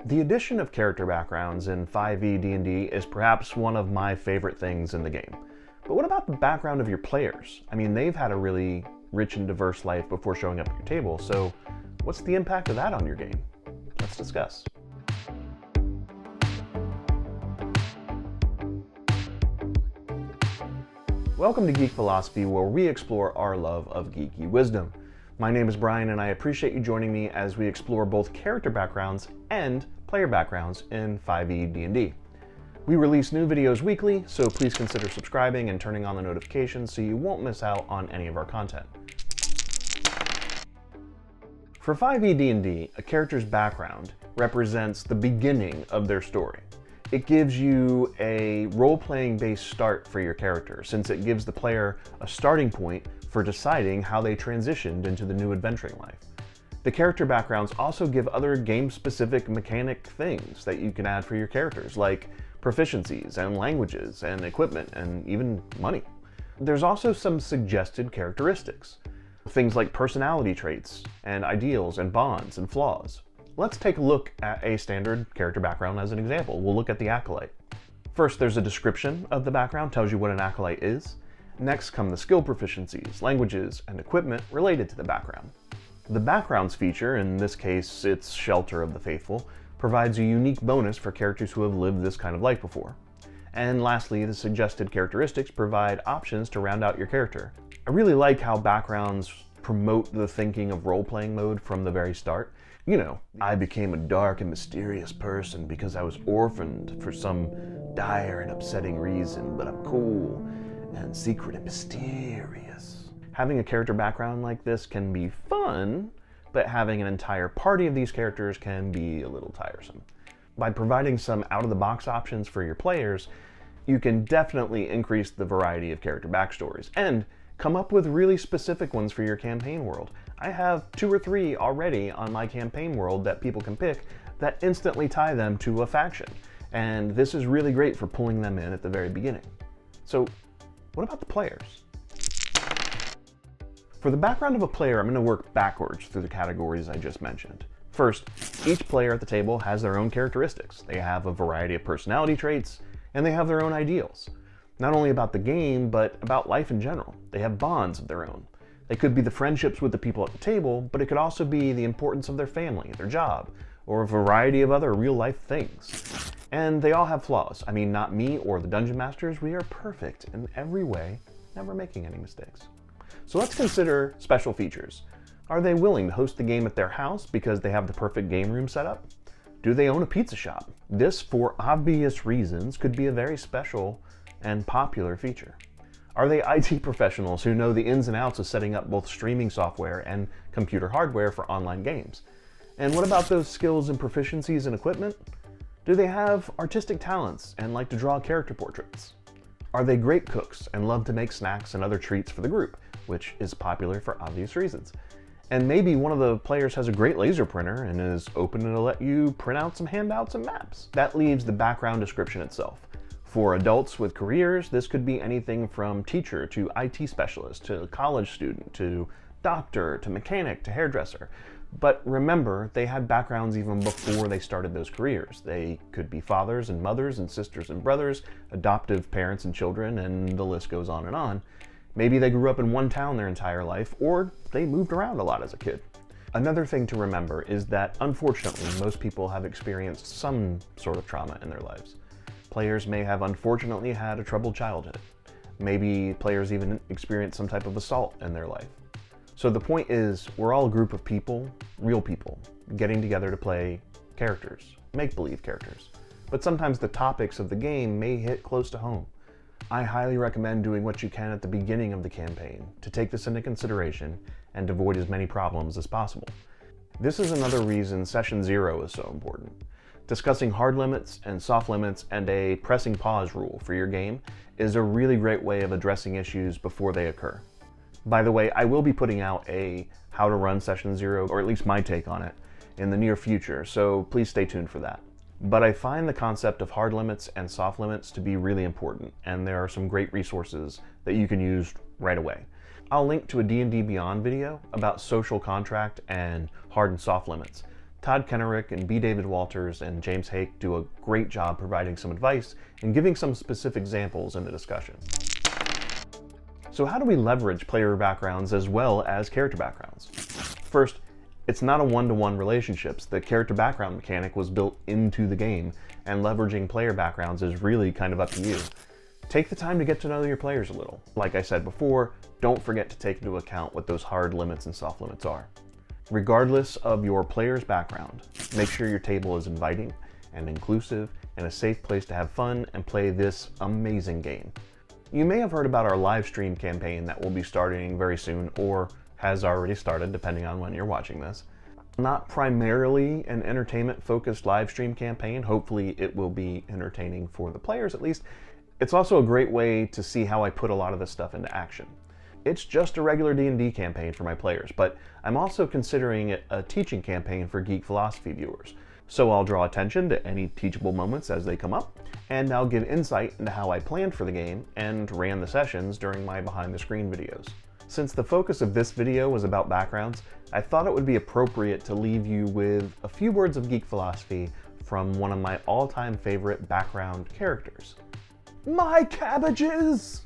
The addition of character backgrounds in 5e D&D is perhaps one of my favorite things in the game. But what about the background of your players? I mean, they've had a really rich and diverse life before showing up at your table, so what's the impact of that on your game? Let's discuss. Welcome to Geek Philosophy, where we explore our love of geeky wisdom. My name is Brian, and I appreciate you joining me as we explore both character backgrounds and player backgrounds in 5e D&D. We release new videos weekly, so please consider subscribing and turning on the notifications so you won't miss out on any of our content. For 5e D&D, a character's background represents the beginning of their story. It gives you a role-playing based start for your character, since it gives the player a starting point for deciding how they transitioned into the new adventuring life. The character backgrounds also give other game-specific mechanic things that you can add for your characters, like proficiencies and languages and equipment and even money. There's also some suggested characteristics, things like personality traits and ideals and bonds and flaws. Let's take a look at a standard character background as an example. We'll look at the Acolyte. First, there's a description of the background, tells you what an Acolyte is. Next come the skill proficiencies, languages, and equipment related to the background. The Backgrounds feature, in this case it's Shelter of the Faithful, provides a unique bonus for characters who have lived this kind of life before. And lastly, the suggested characteristics provide options to round out your character. I really like how backgrounds promote the thinking of role-playing mode from the very start. You know, I became a dark and mysterious person because I was orphaned for some dire and upsetting reason, but I'm cool and secret and mysterious. Having a character background like this can be fun, but having an entire party of these characters can be a little tiresome. By providing some out-of-the-box options for your players, you can definitely increase the variety of character backstories and come up with really specific ones for your campaign world. I have 2 or 3 already on my campaign world that people can pick that instantly tie them to a faction, and this is really great for pulling them in at the very beginning. So, what about the players? For the background of a player, I'm going to work backwards through the categories I just mentioned. First, each player at the table has their own characteristics. They have a variety of personality traits, and they have their own ideals. Not only about the game, but about life in general. They have bonds of their own. They could be the friendships with the people at the table, but it could also be the importance of their family, their job, or a variety of other real-life things. And they all have flaws. I mean, not me or the Dungeon Masters. We are perfect in every way, never making any mistakes. So let's consider special features. Are they willing to host the game at their house because they have the perfect game room set up? Do they own a pizza shop? This, for obvious reasons, could be a very special and popular feature. Are they IT professionals who know the ins and outs of setting up both streaming software and computer hardware for online games? And what about those skills and proficiencies and equipment? Do they have artistic talents and like to draw character portraits? Are they great cooks and love to make snacks and other treats for the group, which is popular for obvious reasons? And maybe one of the players has a great laser printer and is open to let you print out some handouts and maps. That leaves the background description itself. For adults with careers, this could be anything from teacher to IT specialist to college student to doctor to mechanic to hairdresser. But remember, they had backgrounds even before they started those careers. They could be fathers and mothers and sisters and brothers, adoptive parents and children, and the list goes on and on. Maybe they grew up in one town their entire life, or they moved around a lot as a kid. Another thing to remember is that, unfortunately, most people have experienced some sort of trauma in their lives. Players may have unfortunately had a troubled childhood. Maybe players even experienced some type of assault in their life. So the point is, we're all a group of people, real people, getting together to play characters, make-believe characters. But sometimes the topics of the game may hit close to home. I highly recommend doing what you can at the beginning of the campaign to take this into consideration and avoid as many problems as possible. This is another reason Session 0 is so important. Discussing hard limits and soft limits and a pressing pause rule for your game is a really great way of addressing issues before they occur. By the way, I will be putting out a how to run Session 0, or at least my take on it, in the near future, so please stay tuned for that. But I find the concept of hard limits and soft limits to be really important, and there are some great resources that you can use right away. I'll link to a D&D Beyond video about social contract and hard and soft limits. Todd Kennerik and B. David Walters and James Hake do a great job providing some advice and giving some specific examples in the discussion. So how do we leverage player backgrounds as well as character backgrounds? First, it's not a one-to-one relationships. The character background mechanic was built into the game, and leveraging player backgrounds is really kind of up to you. Take the time to get to know your players a little. Like I said before, don't forget to take into account what those hard limits and soft limits are. Regardless of your player's background, make sure your table is inviting and inclusive and a safe place to have fun and play this amazing game. You may have heard about our live stream campaign that will be starting very soon, or has already started depending on when you're watching this. Not primarily an entertainment-focused live stream campaign. Hopefully it will be entertaining for the players at least. It's also a great way to see how I put a lot of this stuff into action. It's just a regular D&D campaign for my players, but I'm also considering it a teaching campaign for Geek Philosophy viewers. So I'll draw attention to any teachable moments as they come up, and I'll give insight into how I planned for the game and ran the sessions during my behind-the-screen videos. Since the focus of this video was about backgrounds, I thought it would be appropriate to leave you with a few words of geek philosophy from one of my all-time favorite background characters. My cabbages!